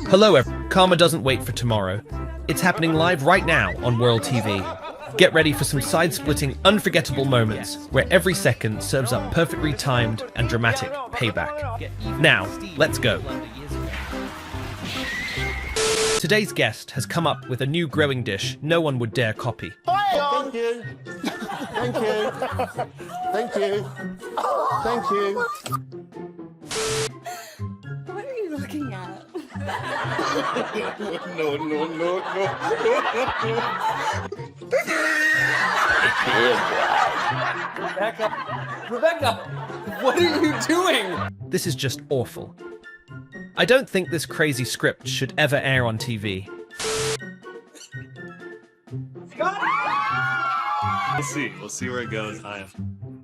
Hello, Karma doesn't wait for tomorrow. It's happening live right now on World TV. Get ready for some side-splitting, unforgettable moments where every second serves up perfectly timed and dramatic payback. Now, let's go. Today's guest has come up with a new growing dish no one would dare copy. Thank you. Thank you. Thank you. Thank you. What are you looking at? No. Rebecca, what are you doing? This is just awful. I don't think this crazy script should ever air on TV. We'll see where it goes. I am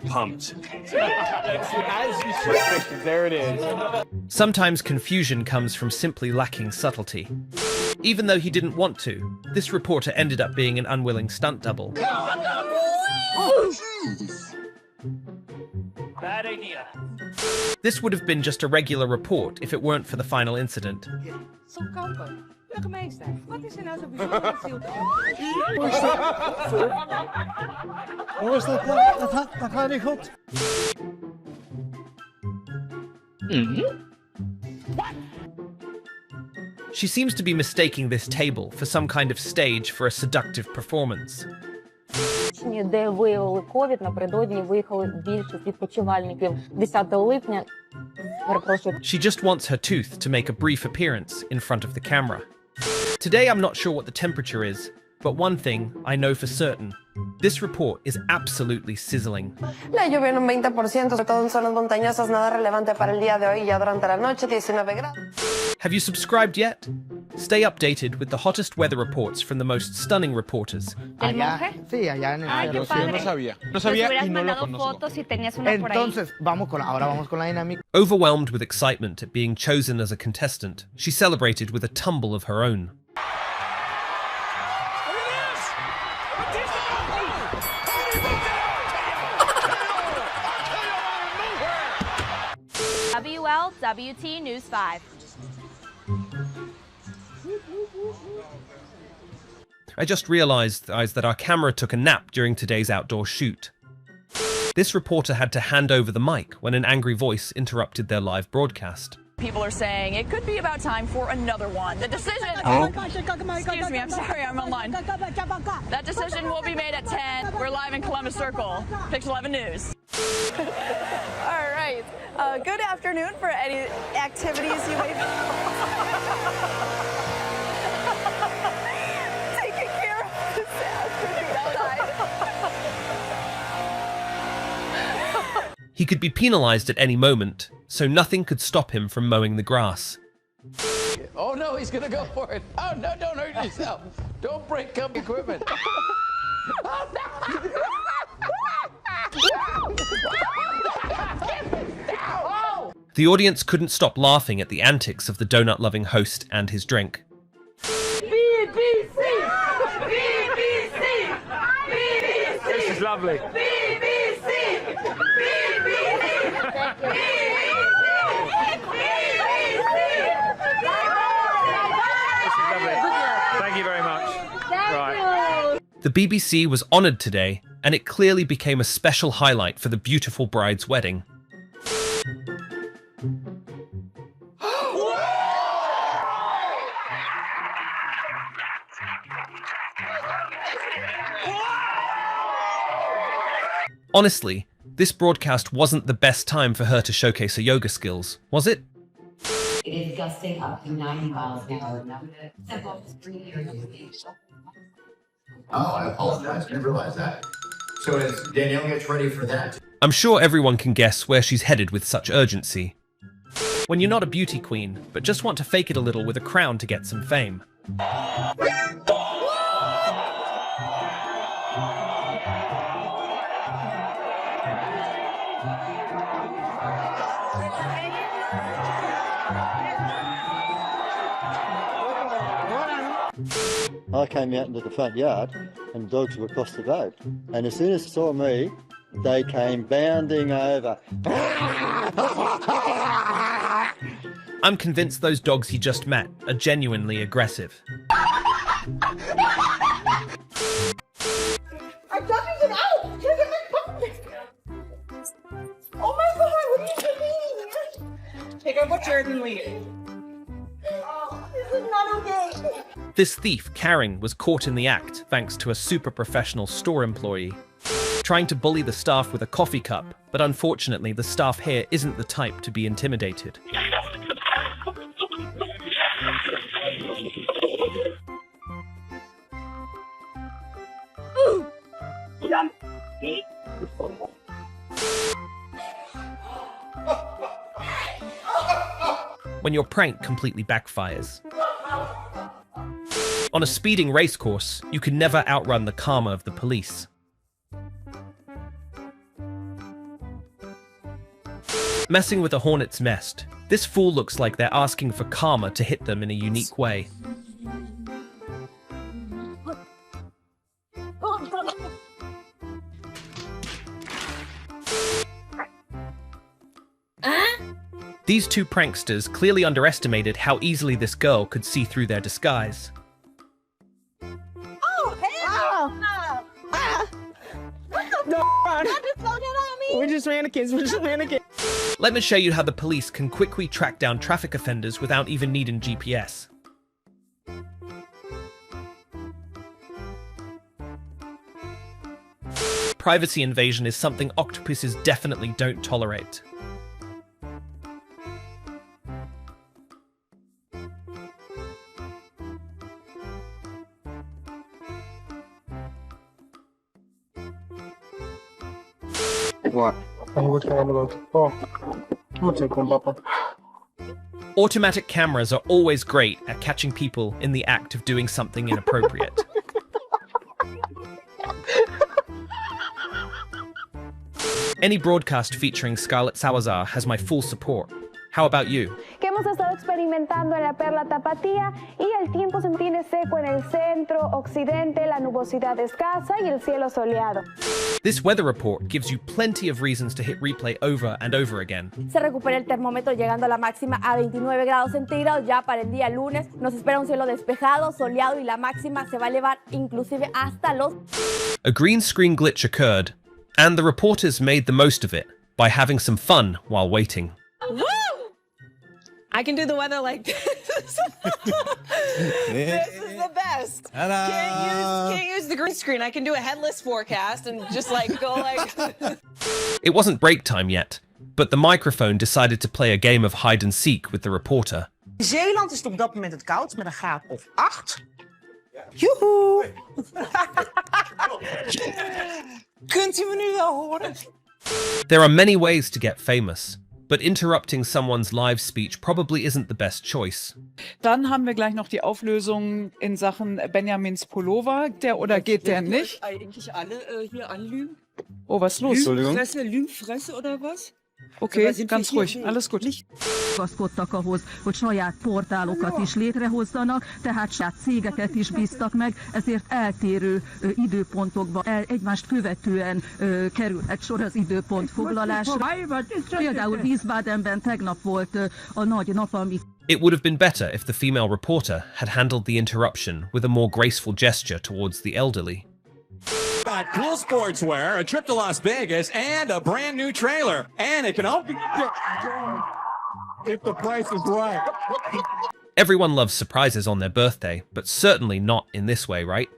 pumped. As you should. There it is. Sometimes confusion comes from simply lacking subtlety. Even though he didn't want to, this reporter ended up being an unwilling stunt double. Bad idea. This would have been just a regular report if it weren't for the final incident. Zo'n kamper. Burgemeester, wat is er nou zo bijzonder ziel? Hoe is dat? Dat gaat niet goed. She seems to be mistaking this table for some kind of stage for a seductive performance. Де виявили ковід, напередодні виїхали більшість відпочивальників 10 липня. Перепрошую. She just wants her tooth to make a brief appearance in front of the camera. Today I'm not sure what the temperature is, but one thing I know for certain. This report is absolutely sizzling. La lluvia en un 20%, sobre todo en zonas montañosas, nada relevante para el día de hoy, ya durante la noche, 19 grados. Have you subscribed yet? Stay updated with the hottest weather reports from the most stunning reporters. ¿El monje? Sí, allá en el... Ay, qué padre. No sabía y no lo conozco. fotos si tenías una por ahí. Entonces, ahora vamos con la dinámica. Overwhelmed with excitement at being chosen as a contestant, she celebrated with a tumble of her own. WLWT News 5. I just realized that our camera took a nap during today's outdoor shoot. This reporter had to hand over the mic when an angry voice interrupted their live broadcast. People are saying it could be about time for another one. The decision... Excuse me, I'm sorry, I'm online. That decision will be made at 10. We're live in Columbus Circle. Pix 11 News. All right. Good afternoon for any activities you may be taking care of this afternoon outside. He could be penalized at any moment, so nothing could stop him from mowing the grass. Oh no, he's gonna go for it. Oh no, don't hurt yourself. Don't break up equipment. Oh no! The audience couldn't stop laughing at the antics of the donut-loving host and his drink. BBC! BBC! BBC! This is lovely. BBC! Thank you very much. Right. The BBC was honoured today, and it clearly became a special highlight for the beautiful bride's wedding. Honestly, this broadcast wasn't the best time for her to showcase her yoga skills, was it? It is gusting up to 90 miles an hour. Oh, I apologize. I didn't realize that. So as Danielle gets ready for that. I'm sure everyone can guess where she's headed with such urgency. When you're not a beauty queen, but just want to fake it a little with a crown to get some fame. I came out into the front yard and the dogs were across the road. And as soon as they saw me, they came bounding over. I'm convinced those dogs he just met are genuinely aggressive. I'm talking it out! You're gonna Oh my god, what are you doing? Take out what shirt and leave. Oh, this is not okay. This thief, Karen, was caught in the act thanks to a super professional store employee trying to bully the staff with a coffee cup, but unfortunately the staff here isn't the type to be intimidated. When your prank completely backfires. On a speeding racecourse, you can never outrun the karma of the police. Messing with a hornet's nest. This fool looks like they're asking for karma to hit them in a unique way. These two pranksters clearly underestimated how easily this girl could see through their disguise. Oh, hell no! No, Not just throw that on me! we're just mannequins. We're just mannequins. Let me show you how the police can quickly track down traffic offenders without even needing GPS. Privacy invasion is something octopuses definitely don't tolerate. What? Automatic cameras are always great at catching people in the act of doing something inappropriate. Any broadcast featuring Scarlett Salazar has my full support. How about you? Que hemos estado experimentando en la perla tapatía y el tiempo se mantiene seco en el centro, occidente, la nubosidad escasa y el cielo soleado. This weather report gives you plenty of reasons to hit replay over and over again. Se recupera el termómetro llegando a la máxima a 29 grados centígrados ya para el día lunes. Nos espera un cielo despejado, soleado y la máxima se va a elevar inclusive hasta los... A green screen glitch occurred, and the reporters made the most of it by having some fun while waiting. Woo! I can do the weather like this. This is the best. Can't use the green screen. I can do a headless forecast and just like go like... It wasn't break time yet, but the microphone decided to play a game of hide and seek with the reporter. In Zeeland is het op dat moment het koud met een graad of 8. Joehoe! Kunt u me nu wel horen? There are many ways to get famous, but interrupting someone's live speech probably isn't the best choice. Dann haben wir gleich noch die Auflösung in Sachen Benjamins Pullover. Der oder geht der nicht? Eigentlich alle hier anlügen. Oh, was ist los? Lügenfresse oder was? Okay, ganz ruhig. Alles gut. Ragaszkodtak ahhoz, hogy saját portálokat is létrehozzanak, tehát saját cégeket is bíztak meg, ezért eltérő időpontokban egymást követően kerülhet sor az időpont foglalásra. Például Wiesbadenben tegnap volt a nagy nap, ami... It would have been better if the female reporter had handled the interruption with a more graceful gesture towards the elderly. Got cool sportswear, a trip to Las Vegas, and a brand new trailer. And it can all be if the price is right. Everyone loves surprises on their birthday, but certainly not in this way, right?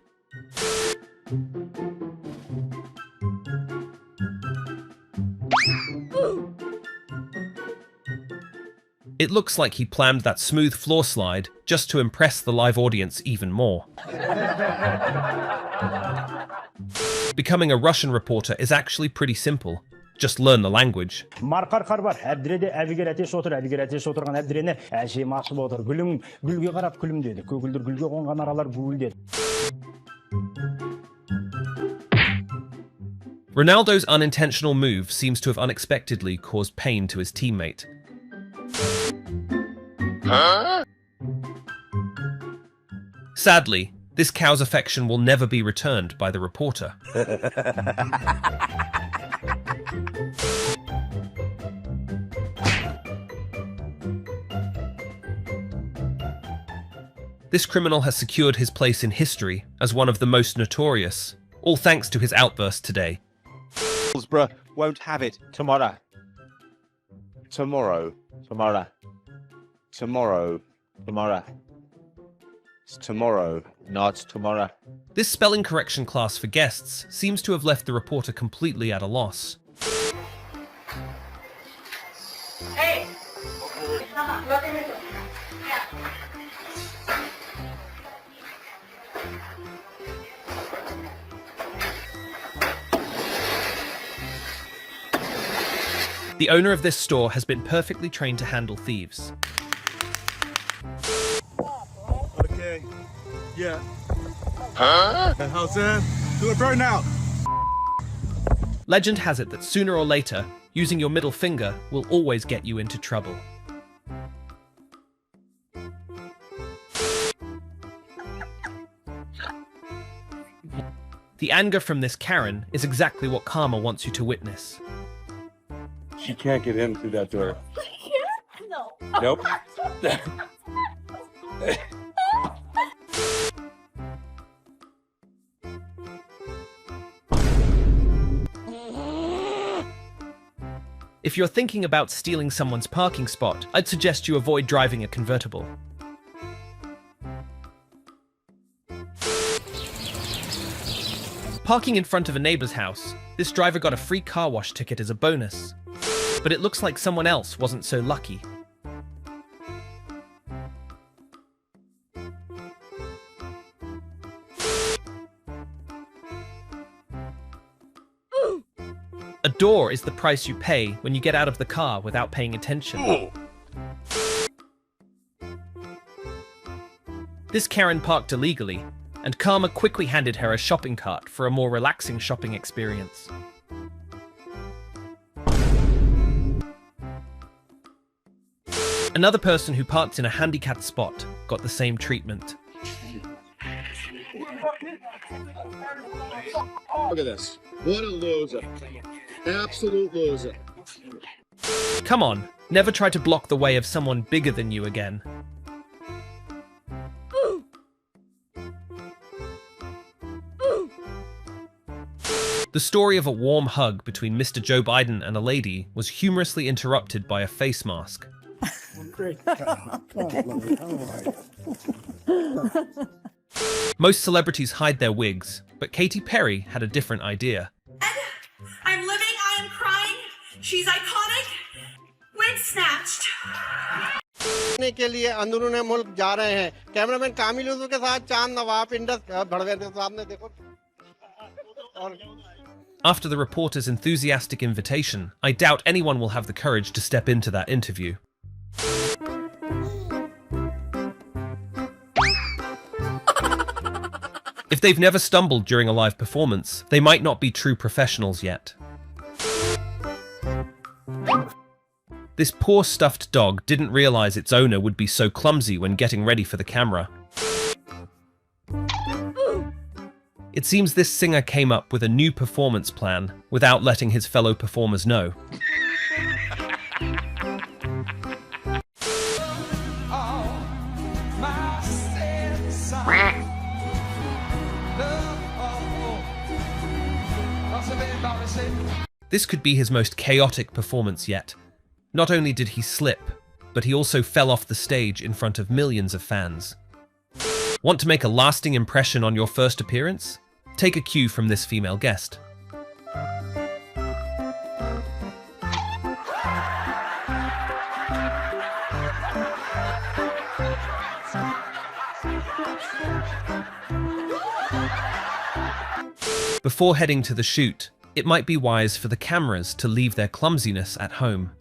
It looks like he planned that smooth floor slide just to impress the live audience even more. Becoming a Russian reporter is actually pretty simple. Just learn the language. Ronaldo's unintentional move seems to have unexpectedly caused pain to his teammate. Huh? Sadly, this cow's affection will never be returned by the reporter. This criminal has secured his place in history as one of the most notorious, all thanks to his outburst today. Bruh, won't have it. Tomorrow. Tomorrow. Tomorrow. Tomorrow. Tomorrow. It's tomorrow, not tomorrow. This spelling correction class for guests seems to have left the reporter completely at a loss. Hey! The owner of this store has been perfectly trained to handle thieves. Okay. Yeah. Huh? How's that? Do it right now. Legend has it that sooner or later, using your middle finger will always get you into trouble. The anger from this Karen is exactly what karma wants you to witness. She can't get in through that door. No. Nope. If you're thinking about stealing someone's parking spot, I'd suggest you avoid driving a convertible. Parking in front of a neighbor's house, this driver got a free car wash ticket as a bonus. But it looks like someone else wasn't so lucky. A door is the price you pay when you get out of the car without paying attention. This Karen parked illegally, and karma quickly handed her a shopping cart for a more relaxing shopping experience. Another person who parked in a handicapped spot got the same treatment. Look at this. What a loser. Absolute loser. Come on, never try to block the way of someone bigger than you again. The story of a warm hug between Mr. Joe Biden and a lady was humorously interrupted by a face mask. Most celebrities hide their wigs, but Katy Perry had a different idea. I'm living, I am crying. She's iconic. Wig snatched. के लिए अंदरूनी मुल्क जा रहे हैं cameraman कामिल उर्दू के साथ चांद नवाब इंडस भड़वे साहब ने देखो और After the reporter's enthusiastic invitation, I doubt anyone will have the courage to step into that interview. If they've never stumbled during a live performance, they might not be true professionals yet. This poor stuffed dog didn't realize its owner would be so clumsy when getting ready for the camera. It seems this singer came up with a new performance plan without letting his fellow performers know. This could be his most chaotic performance yet. Not only did he slip, but he also fell off the stage in front of millions of fans. Want to make a lasting impression on your first appearance? Take a cue from this female guest. Before heading to the shoot, it might be wise for the cameras to leave their clumsiness at home.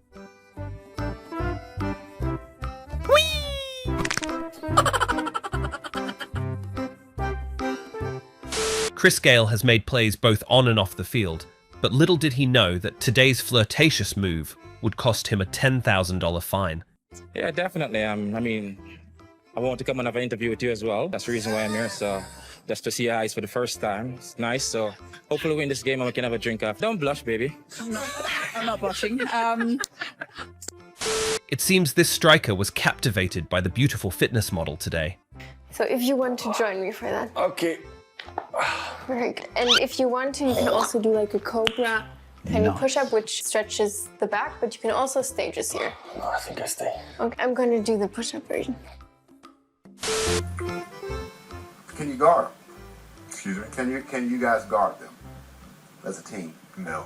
Chris Gayle has made plays both on and off the field, but little did he know that today's flirtatious move would cost him a $10,000 fine. Yeah, definitely. I mean, I want to come and have an interview with you as well. That's the reason why I'm here. So just to see your eyes for the first time. It's nice. So hopefully win this game and we can have a drink after. Don't blush, baby. I'm not blushing. It seems this striker was captivated by the beautiful fitness model today. So if you want to join me for that. Okay. Very good. And if you want to, you can also do like a cobra kind of push-up, which stretches the back, but you can also stay just here. No, I think I stay. Okay, I'm going to do the push-up version. Can you guard? Excuse me. Can you guys guard them as a team? No.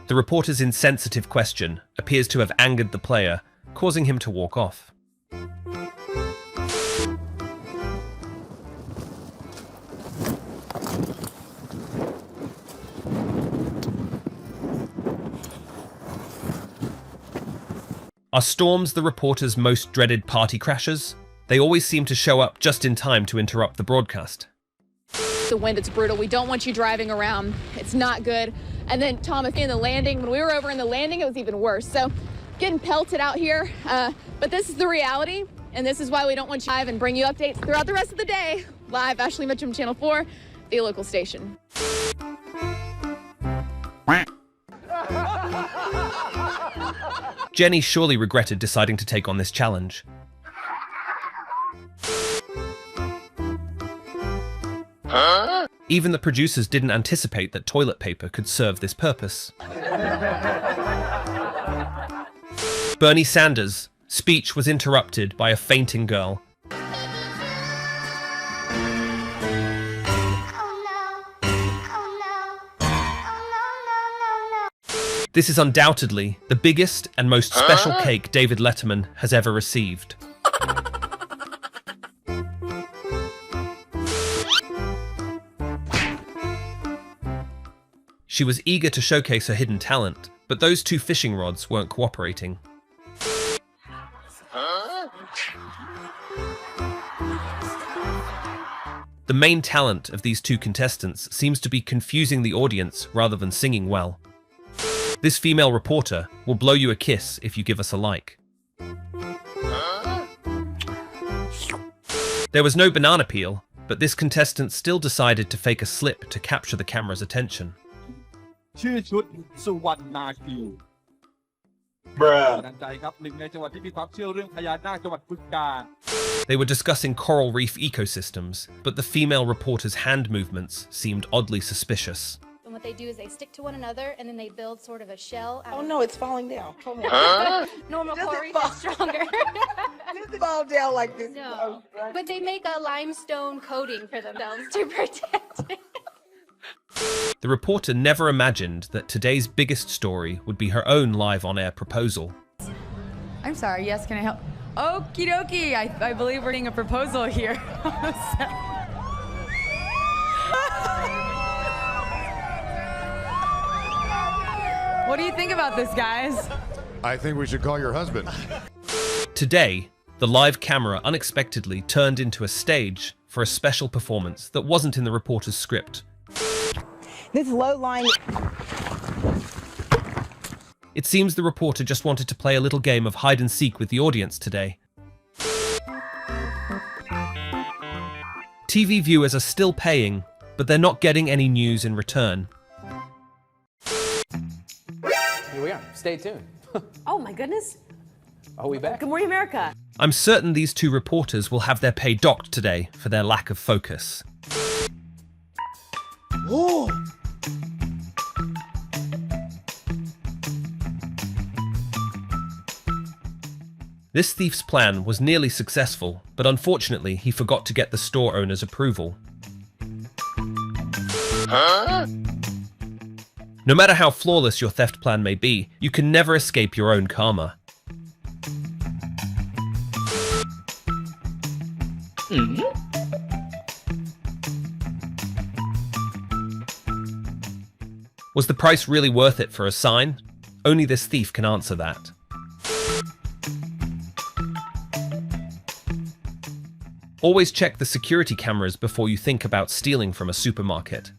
The reporter's insensitive question appears to have angered the player, causing him to walk off. Are storms the reporter's most dreaded party crashers? They always seem to show up just in time to interrupt the broadcast. The wind, it's brutal. We don't want you driving around. It's not good. And then Thomas, in the landing, when we were over in the landing, it was even worse. So getting pelted out here, but this is the reality, and this is why we don't want you live and bring you updates throughout the rest of the day. Live, Ashley Mitchum, Channel 4, the local station. Jenny surely regretted deciding to take on this challenge. Even the producers didn't anticipate that toilet paper could serve this purpose. Bernie Sanders' speech was interrupted by a fainting girl. This is undoubtedly the biggest and most special cake David Letterman has ever received. She was eager to showcase her hidden talent, but those two fishing rods weren't cooperating. The main talent of these two contestants seems to be confusing the audience rather than singing well. This female reporter will blow you a kiss if you give us a like. There was no banana peel, but this contestant still decided to fake a slip to capture the camera's attention. They were discussing coral reef ecosystems, but the female reporter's hand movements seemed oddly suspicious. And what they do is they stick to one another and then they build sort of a shell. Oh no, it's falling down. Normal coral reef is stronger. Does it fall down like this? No, but they make a limestone coating for themselves to protect it. The reporter never imagined that today's biggest story would be her own live on-air proposal. I'm sorry, yes, can I help? Okie dokie, I believe we're getting a proposal here. What do you think about this, guys? I think we should call your husband. Today, the live camera unexpectedly turned into a stage for a special performance that wasn't in the reporter's script. This low line. It seems the reporter just wanted to play a little game of hide and seek with the audience today. TV viewers are still paying, but they're not getting any news in return. Here we are. Stay tuned. Oh my goodness. Are we back? Good morning, America. I'm certain these two reporters will have their pay docked today for their lack of focus. Oh. This thief's plan was nearly successful, but unfortunately he forgot to get the store owner's approval. No matter how flawless your theft plan may be, you can never escape your own karma. Was the price really worth it for a sign? Only this thief can answer that. Always check the security cameras before you think about stealing from a supermarket.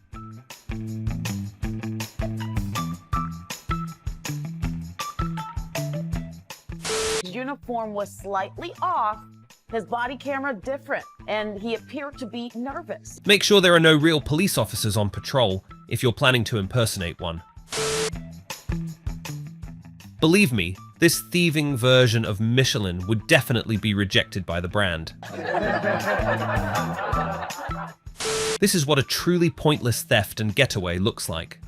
His uniform was slightly off, his body camera different, and he appeared to be nervous. Make sure there are no real police officers on patrol if you're planning to impersonate one. Believe me, this thieving version of Michelin would definitely be rejected by the brand. This is what a truly pointless theft and getaway looks like.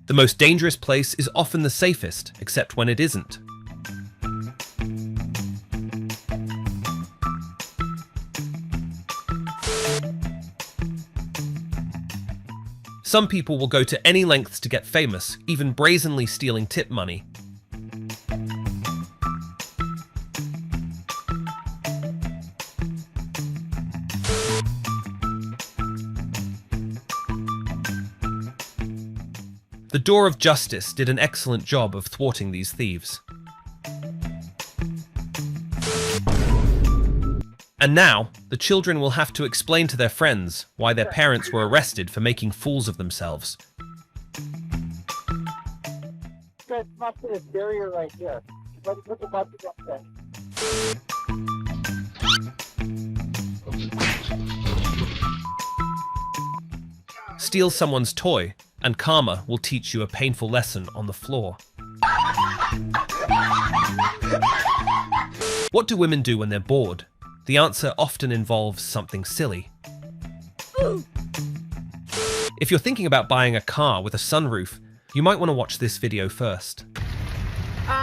The most dangerous place is often the safest, except when it isn't. Some people will go to any lengths to get famous, even brazenly stealing tip money. The Door of Justice did an excellent job of thwarting these thieves. And now, the children will have to explain to their friends why their parents were arrested for making fools of themselves. There's not this barrier right here. Look about to get there. Steal someone's toy, and karma will teach you a painful lesson on the floor. What do women do when they're bored? The answer often involves something silly. If you're thinking about buying a car with a sunroof, you might want to watch this video first.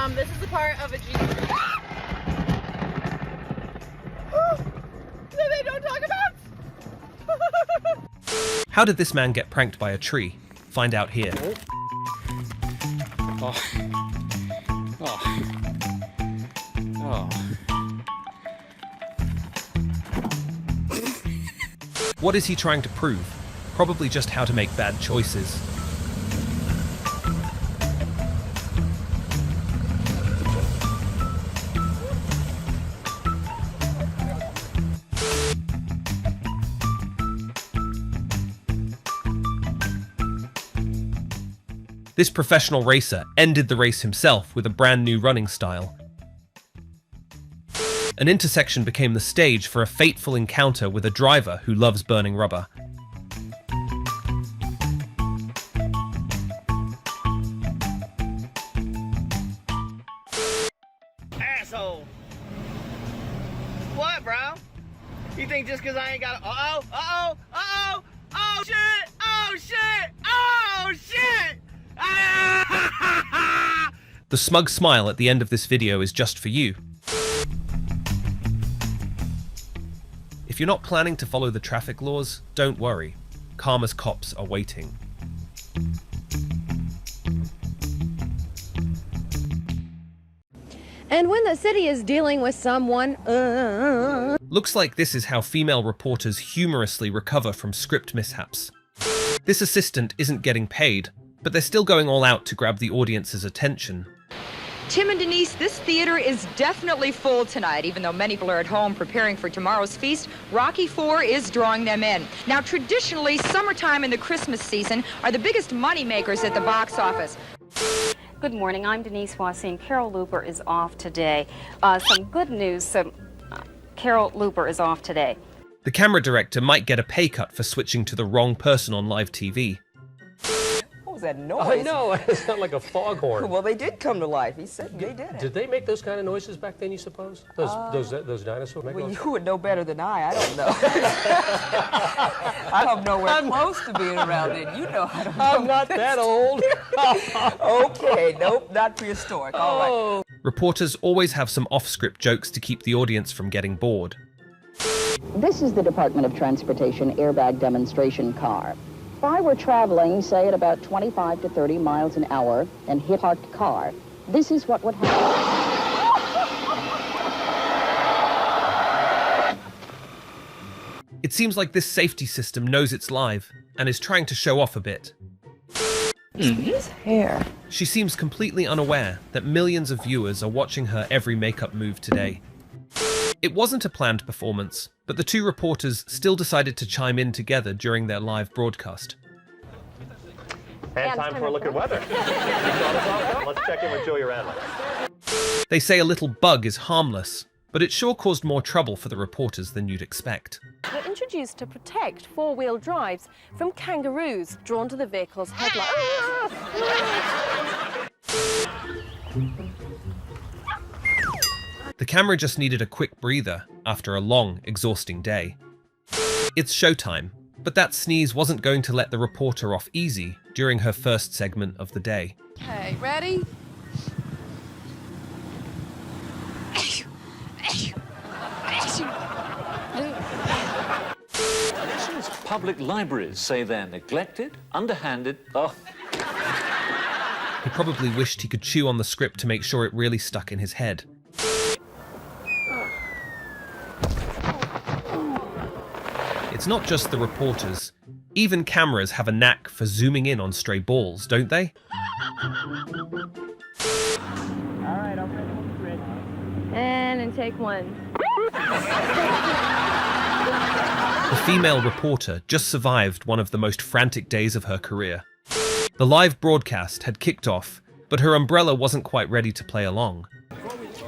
This is a part of a Jeep. That they don't talk about. How did this man get pranked by a tree? Find out here. Oh. Oh. Oh. What is he trying to prove? Probably just how to make bad choices. This professional racer ended the race himself with a brand new running style. An intersection became the stage for a fateful encounter with a driver who loves burning rubber. Asshole. What, bro? You think just because I ain't got oh shit, oh shit, oh shit! The smug smile at the end of this video is just for you. If you're not planning to follow the traffic laws, don't worry. Karma's cops are waiting. And when the city is dealing with someone... Looks like this is how female reporters humorously recover from script mishaps. This assistant isn't getting paid, but they're still going all out to grab the audience's attention. Tim and Denise, this theater is definitely full tonight. Even though many people are at home preparing for tomorrow's feast, Rocky IV is drawing them in. Now, traditionally, summertime and the Christmas season are the biggest money makers at the box office. Good morning, I'm Denise Wassine. Carol Looper is off today. Some good news, Carol Looper is off today. The camera director might get a pay cut for switching to the wrong person on live TV. What was that noise? I know, it sounded like a foghorn. Well, they did come to life. He said they did it. Did they make those kind of noises back then, you suppose? Those dinosaurs make Well, those? you would know better than I don't know. I'm nowhere close to being around it. You know how to know. I'm not that old. Okay, nope, not prehistoric. All right. Reporters always have some off-script jokes to keep the audience from getting bored. This is the Department of Transportation airbag demonstration car. If I were traveling, say, at about 25 to 30 miles an hour and hit a parked car, this is what would happen. It seems like this safety system knows it's live and is trying to show off a bit. His hair. She seems completely unaware that millions of viewers are watching her every makeup move today. It wasn't a planned performance, but the two reporters still decided to chime in together during their live broadcast. And time for a look at weather. Let's check in with Joey Radler. They say a little bug is harmless, but it sure caused more trouble for the reporters than you'd expect. Were introduced to protect four-wheel drives from kangaroos drawn to the vehicle's headlights. The camera just needed a quick breather after a long, exhausting day. It's showtime, but that sneeze wasn't going to let the reporter off easy during her first segment of the day. Okay, ready? Public libraries say they're neglected, underhanded. Oh. He probably wished he could chew on the script to make sure it really stuck in his head. It's not just the reporters. Even cameras have a knack for zooming in on stray balls, don't they? Alright, I'll ready. And in take one. The female reporter just survived one of the most frantic days of her career. The live broadcast had kicked off, but her umbrella wasn't quite ready to play along.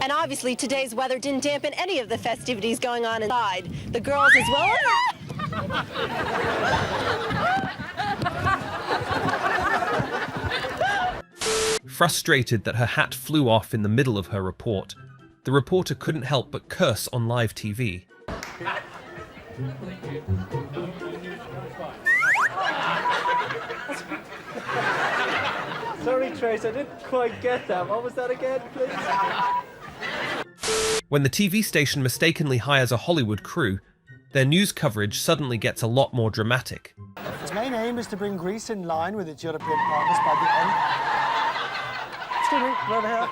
And obviously today's weather didn't dampen any of the festivities going on inside. The girls as well. Frustrated that her hat flew off in the middle of her report, the reporter couldn't help but curse on live TV. Sorry, Trace, I didn't quite get that. What was that again, please? When the TV station mistakenly hires a Hollywood crew, their news coverage suddenly gets a lot more dramatic. Its main aim is to bring Greece in line with its European partners by the end. Excuse me, over here.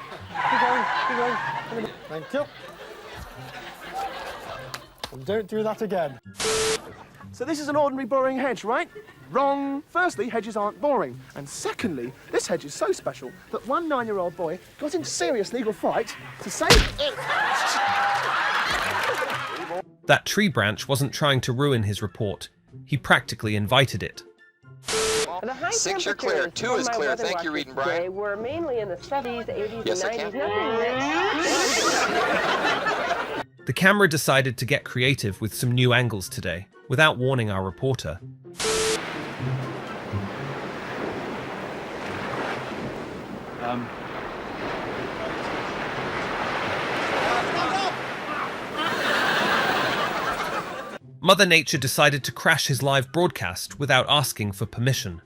Keep going, keep going. Thank you. And don't do that again. So this is an ordinary boring hedge, right? Wrong. Firstly, hedges aren't boring. And secondly, this hedge is so special that one 9-year-old boy got into serious legal fight to save it. That tree branch wasn't trying to ruin his report. He practically invited it. The high 6 you're clear, 2 is clear. Thank you, Reed and Brian. Were mainly in the 70s, 80s, Yes, and 90s. The camera decided to get creative with some new angles today, without warning our reporter. Mother Nature decided to crash his live broadcast without asking for permission.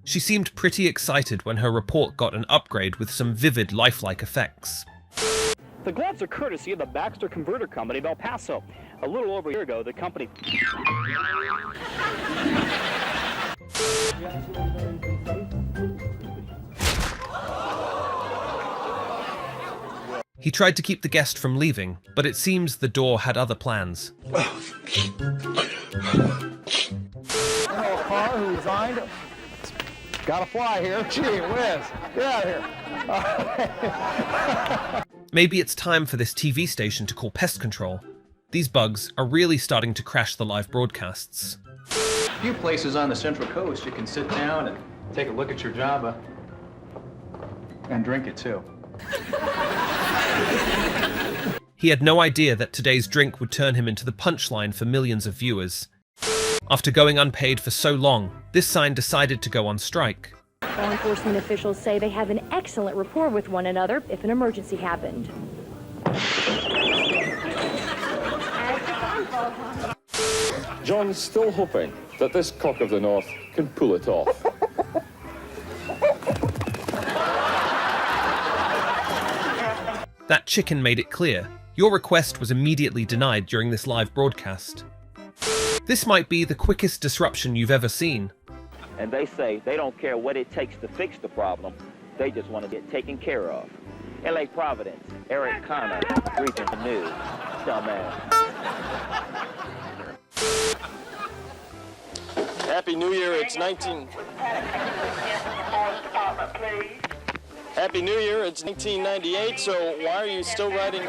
She seemed pretty excited when her report got an upgrade with some vivid, lifelike effects. The gloves are courtesy of the Baxter Converter Company of El Paso. A little over a year ago, the company... He tried to keep the guest from leaving, but it seems the door had other plans. A car who designed... Gotta fly here. Gee whiz. Get out of here. Maybe it's time for this TV station to call pest control. These bugs are really starting to crash the live broadcasts. A few places on the Central Coast you can sit down and take a look at your Java and drink it too. He had no idea that today's drink would turn him into the punchline for millions of viewers. After going unpaid for so long, this sign decided to go on strike. Law enforcement officials say they have an excellent rapport with one another if an emergency happened. John's still hoping that this cock of the north can pull it off. That chicken made it clear. Your request was immediately denied during this live broadcast. This might be the quickest disruption you've ever seen. And they say they don't care what it takes to fix the problem. They just want to get taken care of. LA Providence, Eric Connor, Region News, dumbass. Happy New Year, it's 1998, so why are you still riding?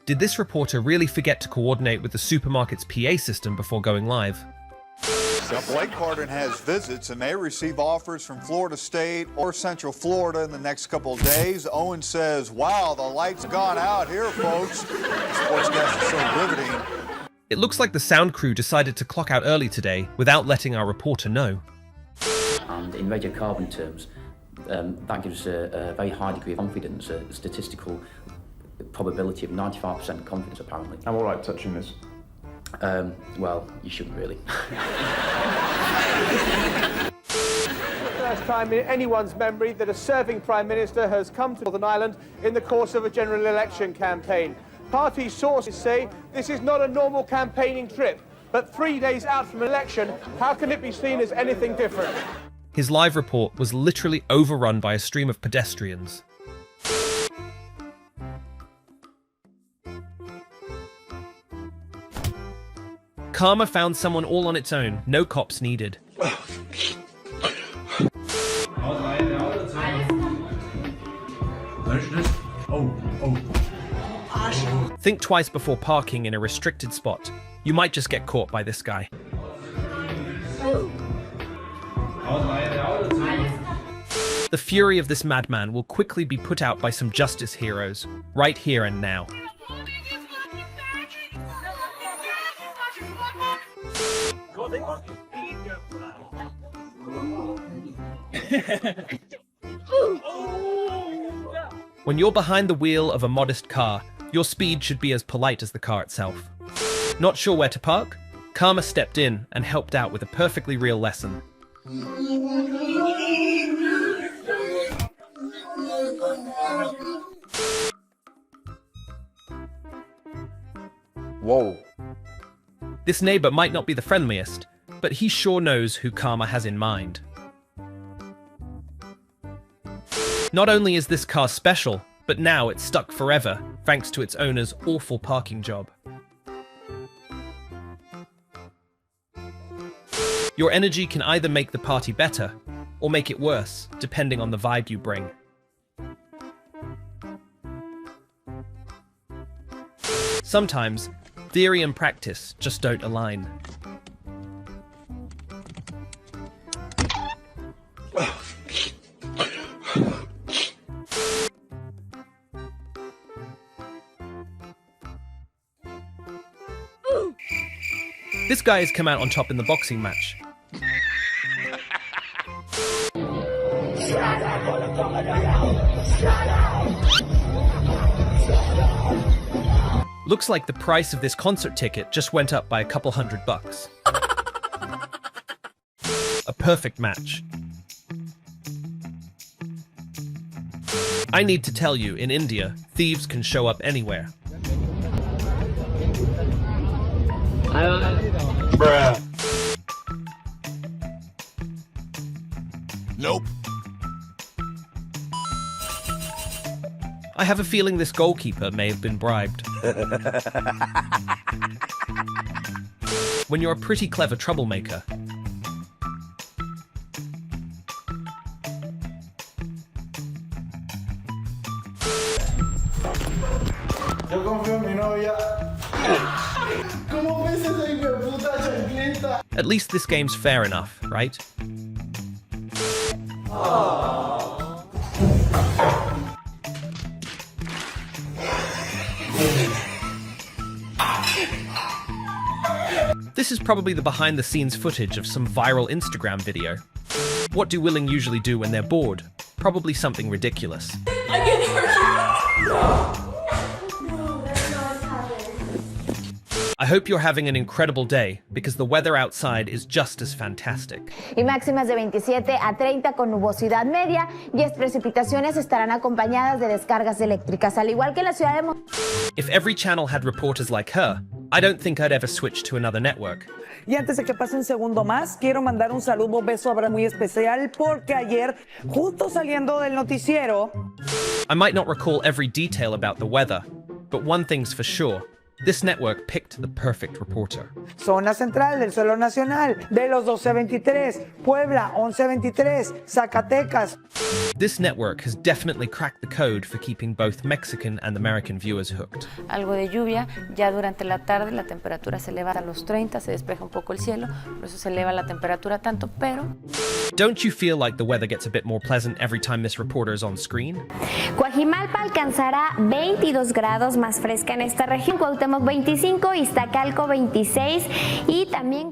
Did this reporter really forget to coordinate with the supermarket's PA system before going live? Now, Blake Carden has visits and may receive offers from Florida State or Central Florida in the next couple of days. Owen says, wow, the lights gone out here, folks. Sportscast is so riveting. It looks like the sound crew decided to clock out early today without letting our reporter know. And in radiocarbon terms, that gives a very high degree of confidence, a statistical probability of 95% confidence, apparently. I'm all right touching this. Well, you shouldn't really. First time in anyone's memory that a serving Prime Minister has come to Northern Ireland in the course of a general election campaign. Party sources say this is not a normal campaigning trip, but 3 days out from an election, how can it be seen as anything different? His live report was literally overrun by a stream of pedestrians. Karma found someone all on its own, no cops needed. Think twice before parking in a restricted spot. You might just get caught by this guy. The fury of this madman will quickly be put out by some justice heroes, right here and now. When you're behind the wheel of a modest car, your speed should be as polite as the car itself. Not sure where to park? Karma stepped in and helped out with a perfectly real lesson. Whoa. This neighbor might not be the friendliest, but he sure knows who Karma has in mind. Not only is this car special, but now it's stuck forever, thanks to its owner's awful parking job. Your energy can either make the party better, or make it worse, depending on the vibe you bring. Sometimes, theory and practice just don't align. This guy has come out on top in the boxing match. Looks like the price of this concert ticket just went up by a couple $100. A perfect match. I need to tell you, in India, thieves can show up anywhere. Bruh. Nope. I have a feeling this goalkeeper may have been bribed. When you're a pretty clever troublemaker, Yo confío en mi novia. ¿Cómo ves esa hijueputa chancleta? at least this game's fair enough, right? This is probably the behind-the-scenes footage of some viral Instagram video. What do Willing usually do when they're bored? Probably something ridiculous. I can hear you! No, that's not what's happening. I hope you're having an incredible day, because the weather outside is just as fantastic. Y máximas de 27 a 30 con nubosidad media, y las precipitaciones estarán acompañadas de descargas eléctricas, al igual que en la ciudad de If every channel had reporters like her, I don't think I'd ever switch to another network. Y antes de que pase un segundo más, quiero mandar un saludo, un beso, abrazo muy especial, porque ayer, justo saliendo del noticiero... I might not recall every detail about the weather, but one thing's for sure, This network picked the perfect reporter. Zona Central del Suelo Nacional, de los 1223, Puebla 1123, Zacatecas. This network has definitely cracked the code for keeping both Mexican and American viewers hooked. Algo de lluvia, ya durante la tarde la temperatura se eleva a los 30, se despeja un poco el cielo, por eso se eleva la temperatura tanto, pero... Don't you feel like the weather gets a bit more pleasant every time this reporter is on screen? Coajimalpa alcanzará 22 grados más fresca en esta región, Cuauhtémoc 25, Iztacalco 26 y también...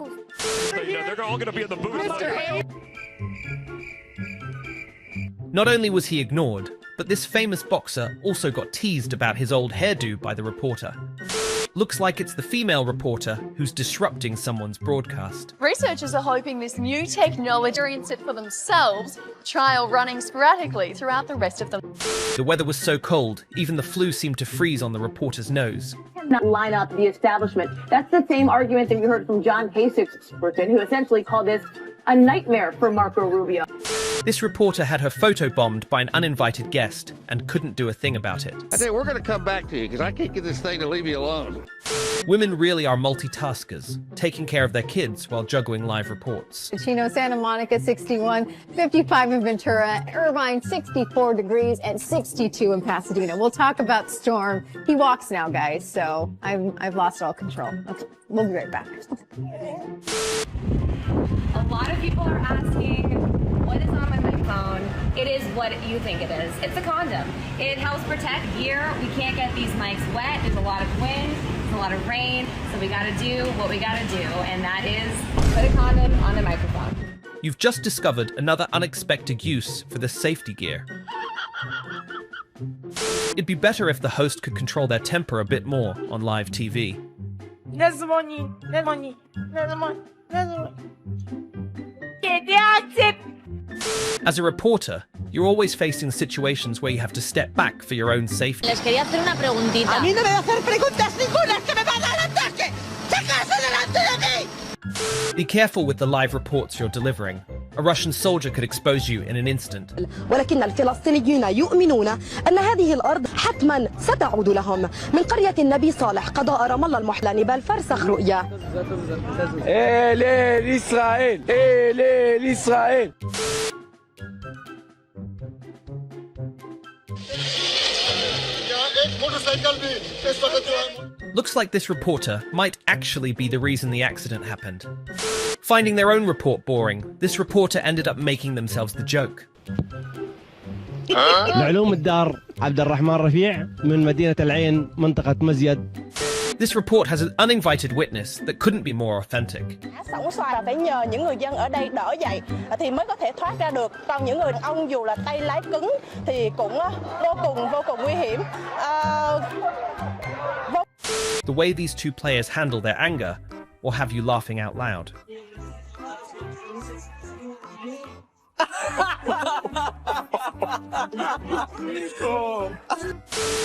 Not only was he ignored, but this famous boxer also got teased about his old hairdo by the reporter. Looks like it's the female reporter who's disrupting someone's broadcast. Researchers are hoping this new technology experience it for themselves, trial running sporadically throughout the rest of them. The weather was so cold, even the flue seemed to freeze on the reporter's nose. Not line up the establishment. That's the same argument that we heard from John Kasich, who essentially called this a nightmare for Marco Rubio. This reporter had her photo bombed by an uninvited guest and couldn't do a thing about it. I think we're going to come back to you because I can't get this thing to leave me alone. Women really are multitaskers, taking care of their kids while juggling live reports. Chino, Santa Monica 61, 55 in Ventura, Irvine 64 degrees, and 62 in Pasadena. We'll talk about Storm. He walks now, guys, so I've lost all control. Okay, we'll be right back. A lot of people are asking, what is on my phone? It is what you think it is. It's a condom. It helps protect gear. We can't get these mics wet. There's a lot of wind, there's a lot of rain, so we gotta do what we gotta do, and that is put a condom on the microphone. You've just discovered another unexpected use for this safety gear. It'd be better if the host could control their temper a bit more on live TV. As a reporter, you're always facing situations where you have to step back for your own safety. Les quería hacer una preguntita. A mí no me va a hacer preguntas ninguna, que me va a dar ataque. ¡Sácase delante de mí! Be careful with the live reports you're delivering. A Russian soldier could expose you in an instant. ولكن الفلسطينيين يؤمنون أن هذه الأرض حتما ستعود لهم من قرية النبي صالح قضاء رام الله المحلى بل فرسخ رؤيا. إلى إسرائيل إلى إسرائيل. Looks like this reporter might actually be the reason the accident happened. Finding their own report boring, this reporter ended up making themselves the joke. لعلوم الدار عبد الرحمن رفيع من مدينة العين منطقة مزيد. This report has an uninvited witness that couldn't be more authentic. Sẵn xoa là phải nhờ những người dân ở đây đỡ dậy thì mới có thể thoát ra được. Còn những người đàn ông dù là tay lái cứng thì cũng vô cùng nguy hiểm. The way these two players handle their anger will have you laughing out loud.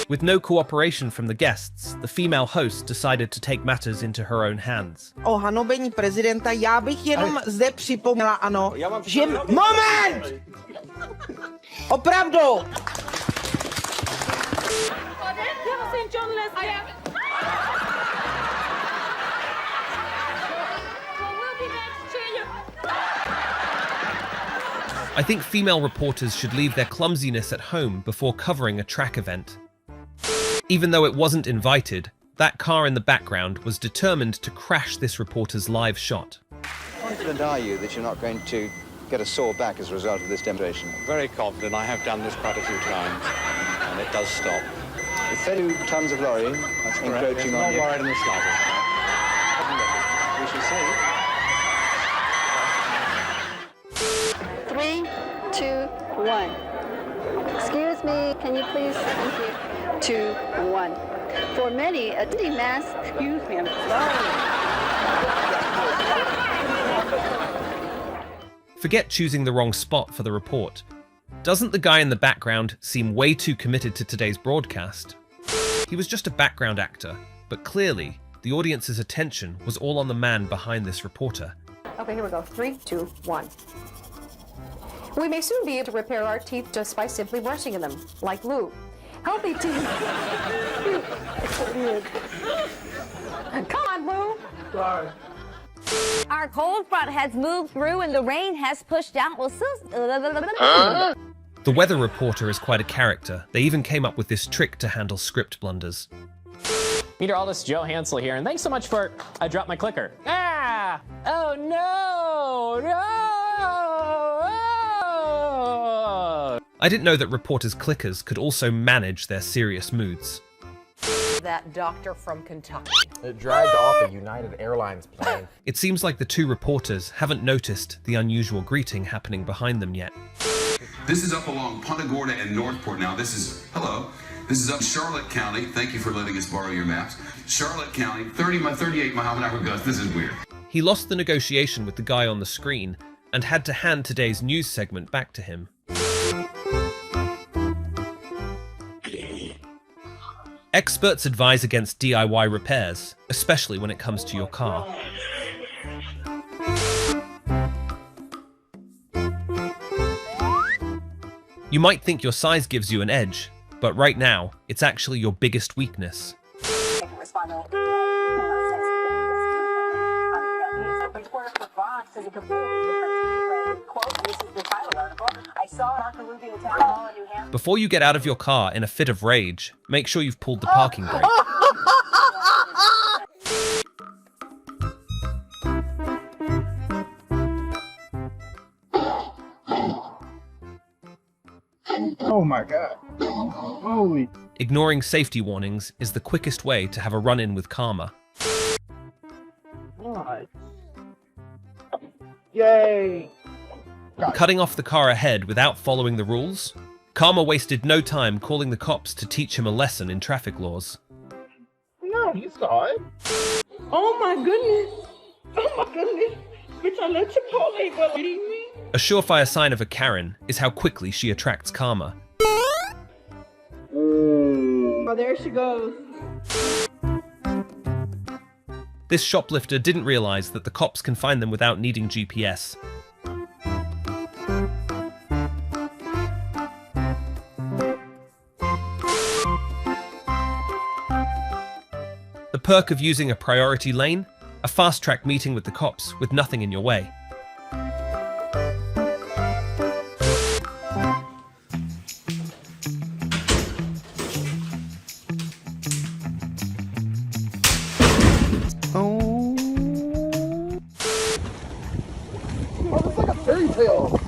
With no cooperation from the guests, the female host decided to take matters into her own hands. Hanobení prezidenta, já bych jenom zde připomněla, ano, že... Moment! Opravdu! I think female reporters should leave their clumsiness at home before covering a track event. Even though it wasn't invited, that car in the background was determined to crash this reporter's live shot. Confident are you that you're not going to get a sore back as a result of this demonstration? Very confident. I have done this quite a few times, and it does stop. With 32 tons of lorry encroaching on you. Not worried in the slightest. We shall see. 3, 2, 1. Excuse me, can you please? Thank you. 2, 1. For many, a dirty mask. Excuse me, I'm sorry. Forget choosing the wrong spot for the report. Doesn't the guy in the background seem way too committed to today's broadcast? He was just a background actor, but clearly, the audience's attention was all on the man behind this reporter. Okay, here we go. 3, 2, 1. We may soon be able to repair our teeth just by simply brushing them, like lube. Help me, Tim. Come on, Lou. Sorry. Our cold front has moved through and the rain has pushed out. The weather reporter is quite a character. They even came up with this trick to handle script blunders. Meteorologist Joe Hansel here, and thanks so much for... I dropped my clicker. Ah! Oh no! No! Oh! I didn't know that reporters' clickers could also manage their serious moods. That doctor from Kentucky. It dragged off a United Airlines plane. It seems like the two reporters haven't noticed the unusual greeting happening behind them yet. This is up along Punta Gorda and Northport. Now this is, hello, this is up Charlotte County. Thank you for letting us borrow your maps. Charlotte County, 38 mile an hour gusts. This is weird. He lost the negotiation with the guy on the screen and had to hand today's news segment back to him. Experts advise against DIY repairs, especially when it comes to your car. You might think your size gives you an edge, but right now, it's actually your biggest weakness. Before you get out of your car in a fit of rage, make sure you've pulled the parking brake. Oh my God. Holy. Ignoring safety warnings is the quickest way to have a run-in with karma. God. Yay. Cutting off the car ahead without following the rules? Karma wasted no time calling the cops to teach him a lesson in traffic laws. No, you saw it. Oh my goodness. Oh my goodness. Bitch, I let Chipotle go. Kidding me? A surefire sign of a Karen is how quickly she attracts karma. Oh, there she goes. This shoplifter didn't realize that the cops can find them without needing GPS. The perk of using a priority lane? A fast-track meeting with the cops with nothing in your way. Fairy tale.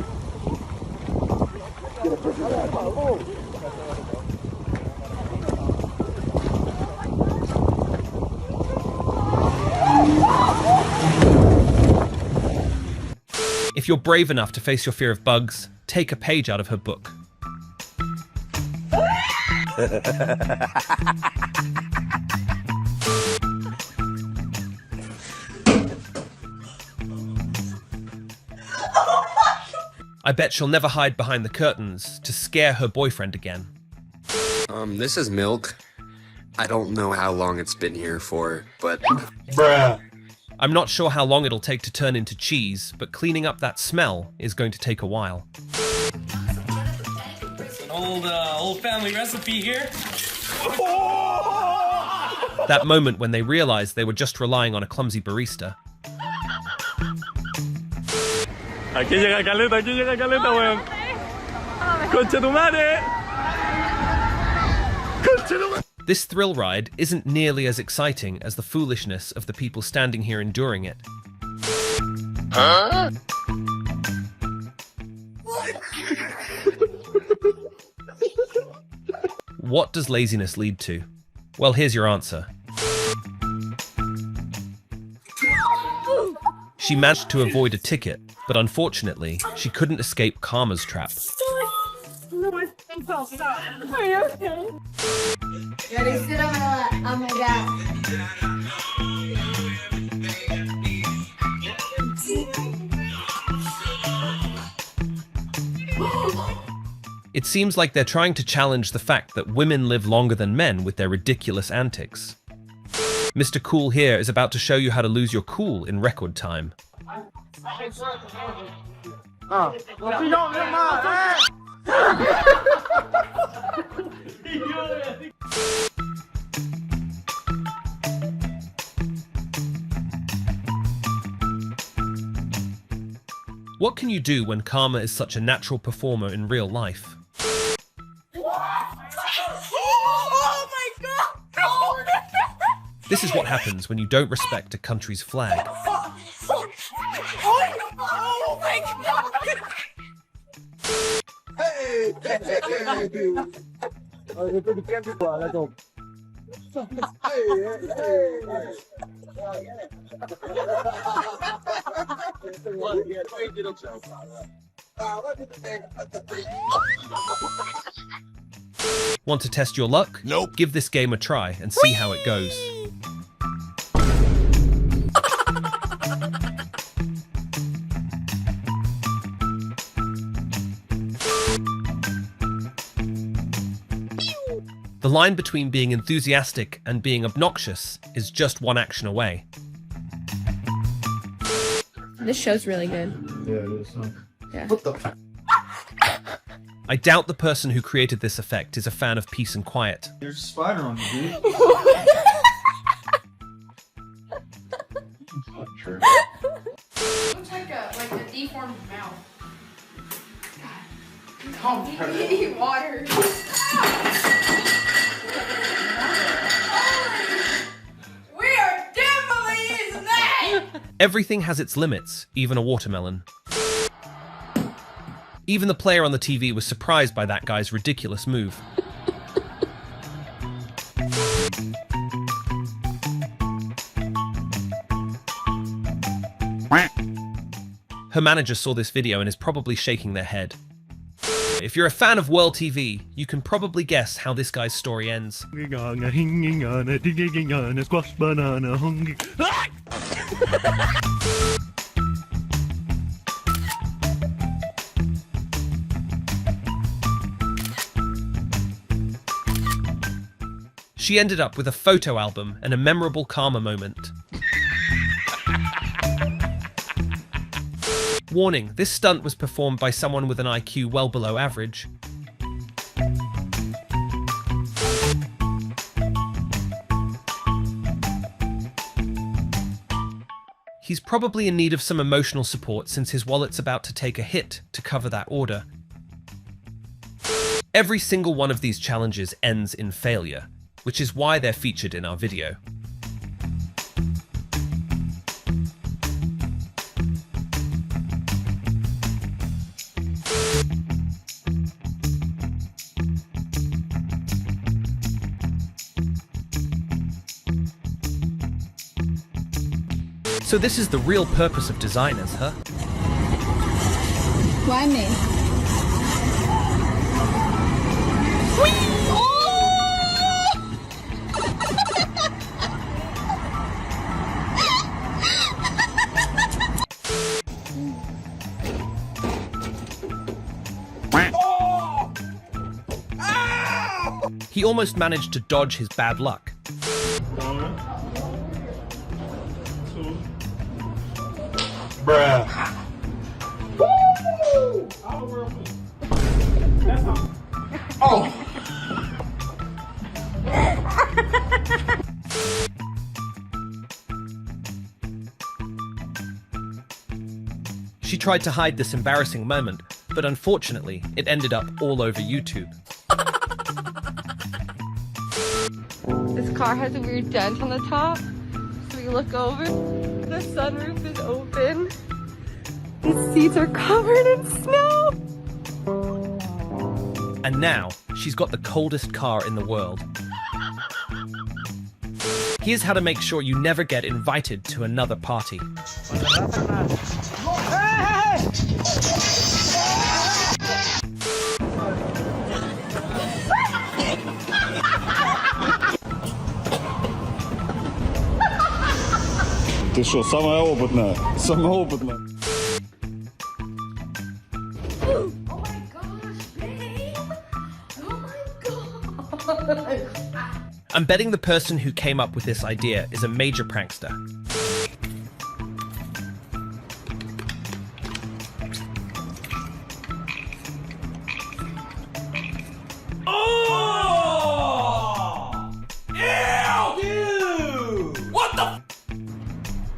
If you're brave enough to face your fear of bugs, take a page out of her book. I bet she'll never hide behind the curtains to scare her boyfriend again. This is milk. I don't know how long it's been here for, but... Bruh. I'm not sure how long it'll take to turn into cheese, but cleaning up that smell is going to take a while. Old family recipe here. That moment when they realized they were just relying on a clumsy barista. Aquí llega caleta, weón. Concha tu madre. Concha tu madre. This thrill ride isn't nearly as exciting as the foolishness of the people standing here enduring it. Huh? What does laziness lead to? Well, here's your answer. She managed to avoid a ticket, but unfortunately, she couldn't escape karma's trap. Are you okay? Ready, sit on my lap. Oh my God. It seems like they're trying to challenge the fact that women live longer than men with their ridiculous antics. Mr. Cool here is about to show you how to lose your cool in record time. What can you do when karma is such a natural performer in real life? Oh my god! Oh. This is what happens when you don't respect a country's flag. Oh my god! Want to test your luck? Nope. Give this game a try and see how it goes. The line between being enthusiastic and being obnoxious is just one action away. This show's really good. Yeah, it is. Yeah. What the? I doubt the person who created this effect is a fan of peace and quiet. There's a spider on you, dude. Not true. Looks like a deformed mouth. Calm down. Eat water. We are definitely using that! Everything has its limits, even a watermelon. Even the player on the TV was surprised by that guy's ridiculous move. Her manager saw this video and is probably shaking their head. If you're a fan of World TV, you can probably guess how this guy's story ends. She ended up with a photo album and a memorable karma moment. Warning, this stunt was performed by someone with an IQ well below average. He's probably in need of some emotional support since his wallet's about to take a hit to cover that order. Every single one of these challenges ends in failure, which is why they're featured in our video. So this is the real purpose of designers, huh? Why me? He almost managed to dodge his bad luck. Bruh. Oh. She tried to hide this embarrassing moment, but unfortunately, it ended up all over YouTube. This car has a weird dent on the top. So we look over. The sunroof is open. These seats are covered in snow. And now, she's got the coldest car in the world. Here's how to make sure you never get invited to another party. Ты что, самая опытная? Самая опытная. I'm betting the person who came up with this idea is a major prankster.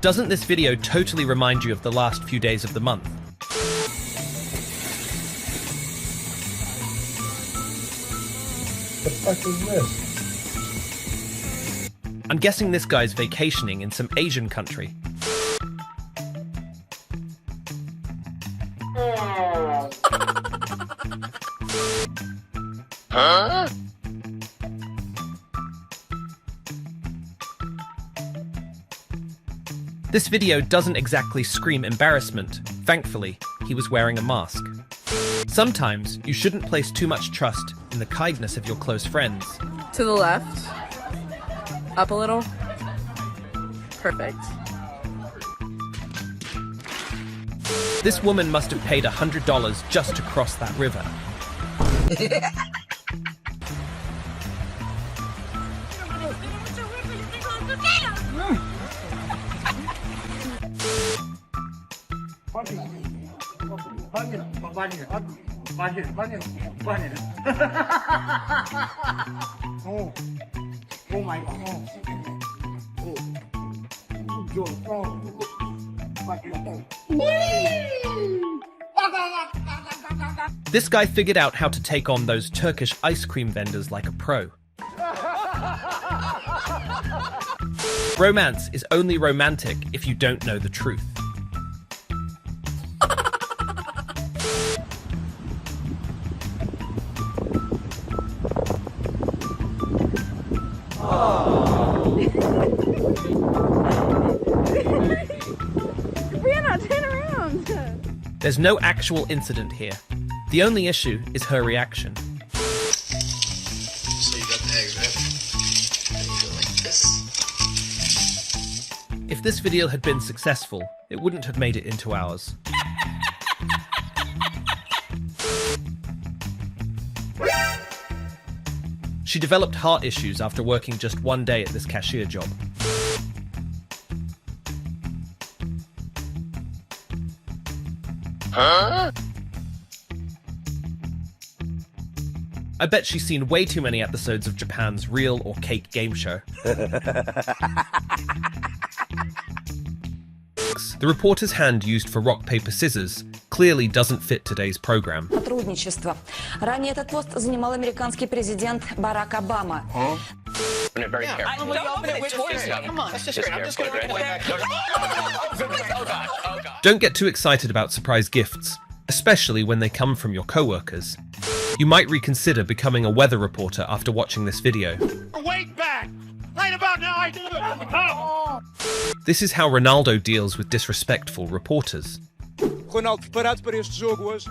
Doesn't this video totally remind you of the last few days of the month? The fuck is this? I'm guessing this guy's vacationing in some Asian country. Huh? This video doesn't exactly scream embarrassment. Thankfully, he was wearing a mask. Sometimes you shouldn't place too much trust in the kindness of your close friends. To the left. Up a little. Perfect. This woman must have paid $100 just to cross that river. Oh my God. This guy figured out how to take on those Turkish ice cream vendors like a pro. Romance is only romantic if you don't know the truth. Brianna, turn around! There's no actual incident here. The only issue is her reaction. So you got the eggs, right? And you go like this. If this video had been successful, it wouldn't have made it into ours. She developed heart issues after working just one day at this cashier job. Huh? I bet she's seen way too many episodes of Japan's Real or Cake game show. The reporter's hand used for rock, paper, scissors clearly doesn't fit today's program. Сотрудничество. Ранее этот пост занимал американский президент Барак Обама. Open it very carefully. Don't get too excited about surprise gifts, especially when they come from your coworkers. You might reconsider becoming a weather reporter after watching this video. Wait back! Right about now, I do it! This is how Ronaldo deals with disrespectful reporters. Ronaldo, preparado para este jogo hoje?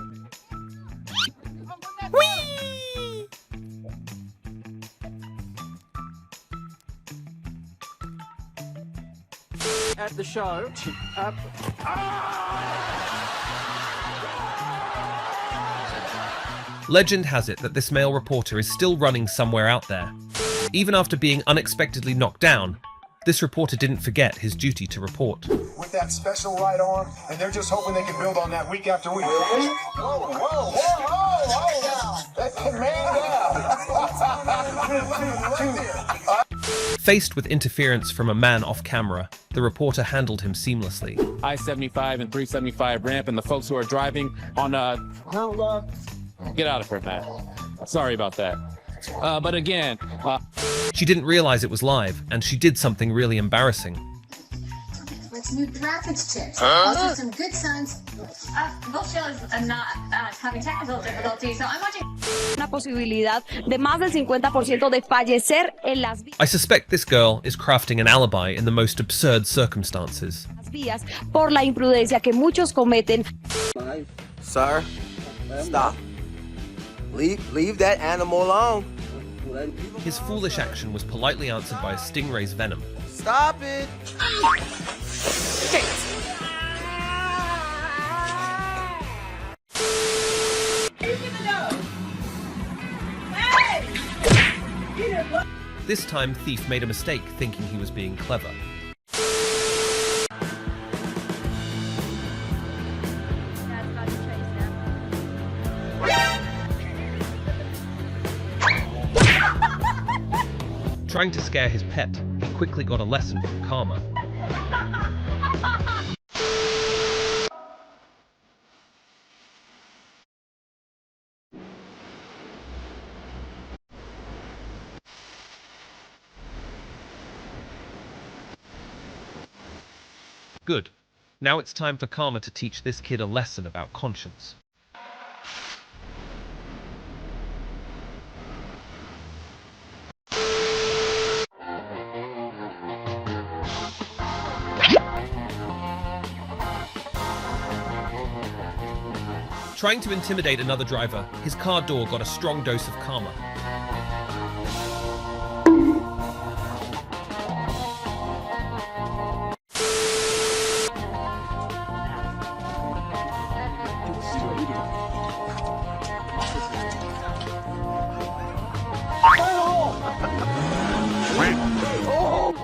At the show. Legend has it that this male reporter is still running somewhere out there. Even after being unexpectedly knocked down, this reporter didn't forget his duty to report. With that special right arm, and they're just hoping they can build on that week after week. Whoa, whoa, whoa, whoa! That's Faced with interference from a man off camera, the reporter handled him seamlessly. I-75 and 375 ramp, and the folks who are driving on get out of here, man. Sorry about that. But again, she didn't realize it was live, and she did something really embarrassing. Let's new graphics chips. Huh? Also some good signs. Both shows are not having technical difficulties, so I'm watching. Una posibilidad de más del 50% de fallecer en las I suspect this girl is crafting an alibi in the most absurd circumstances. vías por la imprudencia que muchos cometen. Sir, stop. Leave that animal alone. His foolish action was politely answered by a stingray's venom. Stop it. This time, Thief made a mistake thinking he was being clever. Trying to scare his pet, he quickly got a lesson from karma. Good. Now it's time for Karma to teach this kid a lesson about conscience. Trying to intimidate another driver, his car door got a strong dose of karma.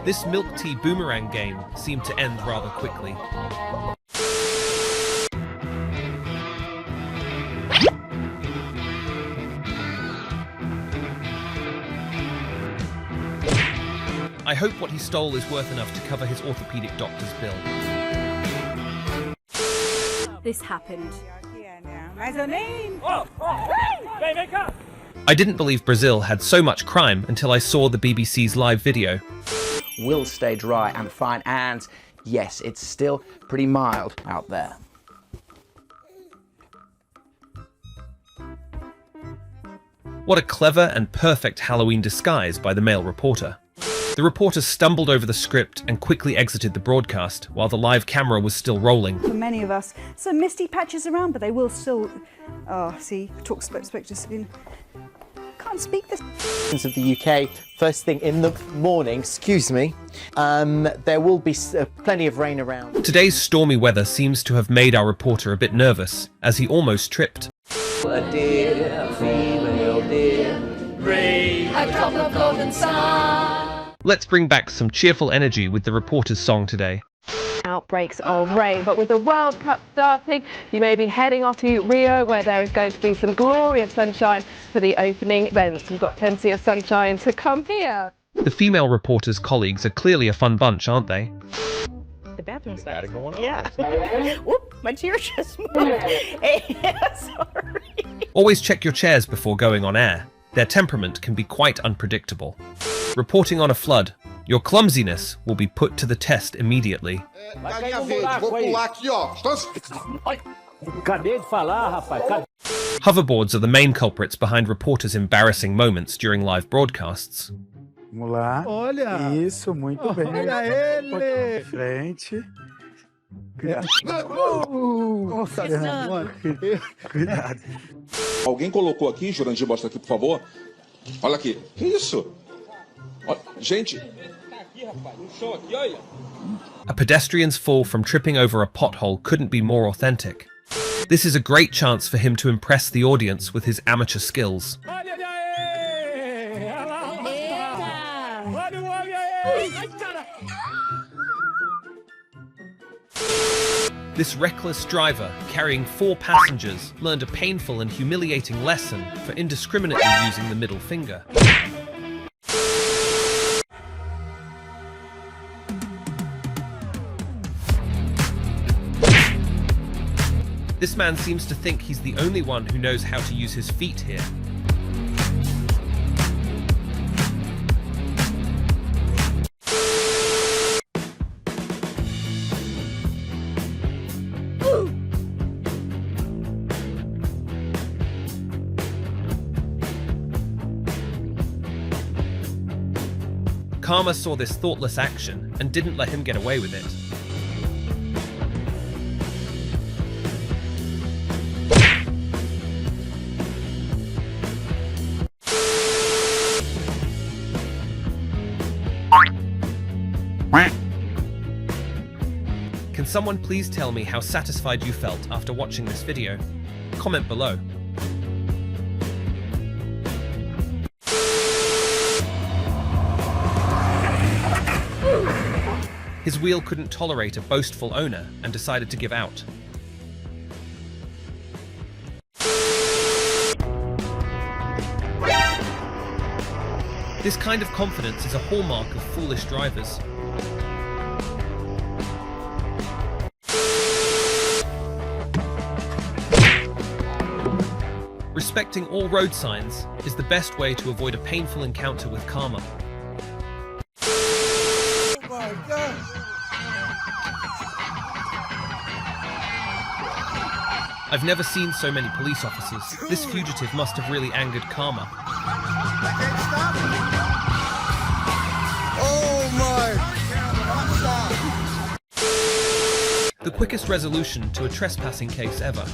This milk tea boomerang game seemed to end rather quickly. I hope what he stole is worth enough to cover his orthopedic doctor's bill. This happened. I didn't believe Brazil had so much crime until I saw the BBC's live video. Will stay dry and fine, and yes, it's still pretty mild out there. What a clever and perfect Halloween disguise by the male reporter. The reporter stumbled over the script and quickly exited the broadcast while the live camera was still rolling. For many of us, some misty patches around, but they will still... Oh, see, spoke just in... Can't speak this. Of the UK, first thing in the morning, excuse me, there will be plenty of rain around. Today's stormy weather seems to have made our reporter a bit nervous, as he almost tripped. A dear female deer, brave, a drop of golden sun. Let's bring back some cheerful energy with the reporter's song today. Outbreaks of rain, but with the World Cup starting, you may be heading off to Rio, where there is going to be some glorious sunshine for the opening events. We've got plenty of sunshine to come here. The female reporter's colleagues are clearly a fun bunch, aren't they? The bathroom's going on. Yeah. Whoop, my chair just moved. Sorry. Always check your chairs before going on air. Their temperament can be quite unpredictable. Reporting on a flood, your clumsiness will be put to the test immediately. Hoverboards are the main culprits behind reporters' embarrassing moments during live broadcasts. Vamos lá. Olha! Isso, muito bem. Olha ele! Frente. Nossa, cuidado. Alguém colocou aqui, Jurandir, mostra aqui, por favor. Olha aqui. Que isso? Olha, gente. Tá aqui, rapaz. No chão aqui, olha. A pedestrian's fall from tripping over a pothole couldn't be more authentic. This is a great chance for him to impress the audience with his amateur skills. This reckless driver, carrying 4 passengers, learned a painful and humiliating lesson for indiscriminately using the middle finger. This man seems to think he's the only one who knows how to use his feet here. Karma saw this thoughtless action and didn't let him get away with it. Can someone please tell me how satisfied you felt after watching this video? Comment below. His wheel couldn't tolerate a boastful owner and decided to give out. This kind of confidence is a hallmark of foolish drivers. Respecting all road signs is the best way to avoid a painful encounter with karma. Oh my God. I've never seen so many police officers. This fugitive must have really angered karma. Oh my. The quickest resolution to a trespassing case ever.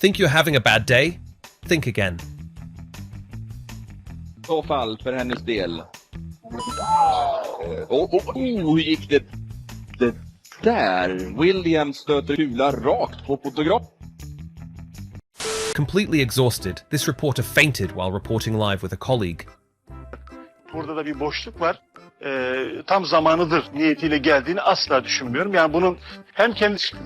Think you're having a bad day? Think again. I så fall för hennes del. Hur gick det? Det där. William stöter kula rakt på fotograf. Completely exhausted, this reporter fainted while reporting live with a colleague. Burada da bir boşluk var. Tam zamanıdır niyetiyle geldiğini asla düşünmüyorum. Yani bunun hem kendisi...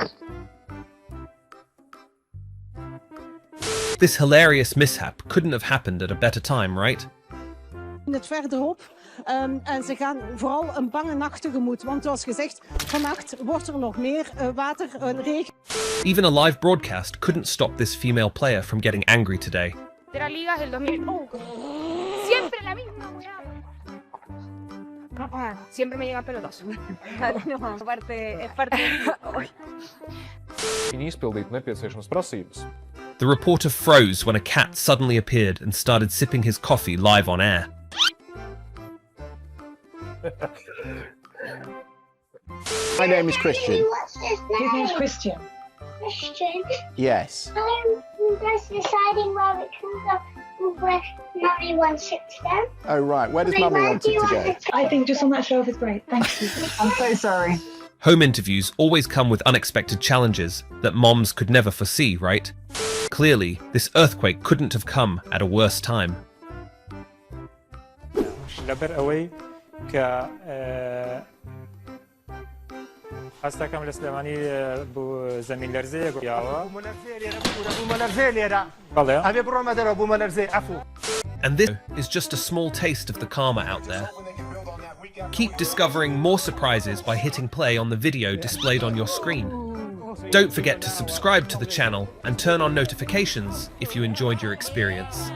This hilarious mishap couldn't have happened at a better time, right? Het verderop en ze gaan vooral een bange nacht tegemoet. Want zoals gezegd, vannacht wordt er nog meer water, regen. Even a live broadcast couldn't stop this female player from getting angry today. De la Liga del 2000. Siempre la misma, siempre me llegan pelotas. Es parte. Viņi izpildītu nepieciešamas prasības. The reporter froze when a cat suddenly appeared and started sipping his coffee live on air. My name is Christian. His name's Christian. Christian. Yes. I'm just deciding where it can go and where Mummy wants it to go. Oh, right. Where does Mummy want it to go? I think just on that shelf is great. Thank you. I'm so sorry. Home interviews always come with unexpected challenges that moms could never foresee, right? Clearly, this earthquake couldn't have come at a worse time. And this is just a small taste of the karma out there. Keep discovering more surprises by hitting play on the video displayed on your screen. Don't forget to subscribe to the channel and turn on notifications if you enjoyed your experience.